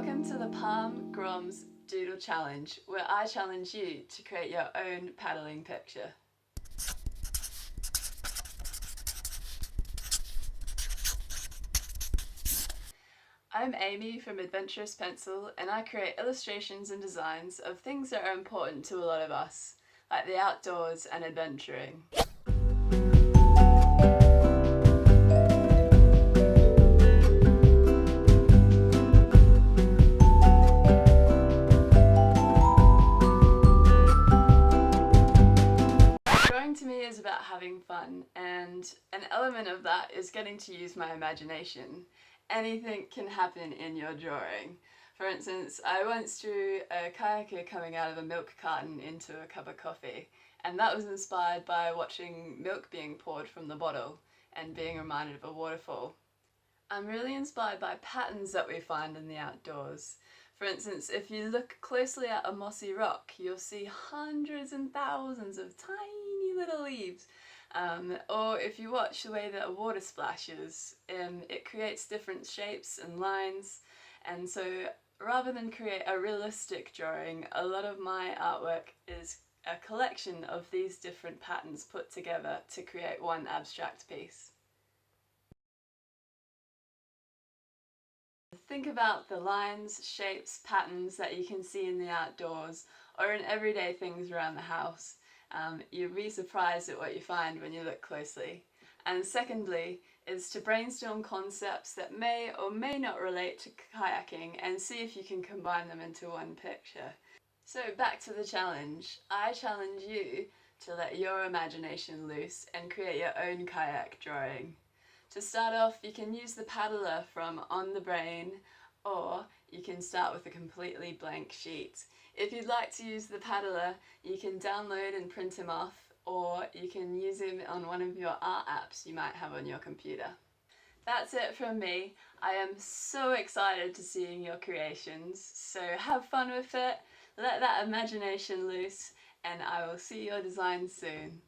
Welcome to the Palm Groms Doodle Challenge, where I challenge you to create your own paddling picture. I'm Amy from Adventurous Pencil, and I create illustrations and designs of things that are important to a lot of us, like the outdoors and adventuring. Drawing to me is about having fun, and an element of that is getting to use my imagination. Anything can happen in your drawing. For instance, I once drew a kayaker coming out of a milk carton into a cup of coffee, and that was inspired by watching milk being poured from the bottle and being reminded of a waterfall. I'm really inspired by patterns that we find in the outdoors. For instance, if you look closely at a mossy rock, you'll see hundreds and thousands of tiny little leaves. Or if you watch the way that a water splashes, it creates different shapes and lines. And so rather than create a realistic drawing, a lot of my artwork is a collection of these different patterns put together to create one abstract piece. Think about the lines, shapes, patterns that you can see in the outdoors or in everyday things around the house. You'll be surprised at what you find when you look closely. And secondly is to brainstorm concepts that may or may not relate to kayaking and see if you can combine them into one picture. So back to the challenge. I challenge you to let your imagination loose and create your own kayak drawing. To start off, you can use the paddler from On the Brain, or you can start with a completely blank sheet. If you'd like to use the paddler, you can download and print him off, or you can use him on one of your art apps you might have on your computer. That's it from me. I am so excited to seeing your creations, so have fun with it, let that imagination loose, and I will see your designs soon.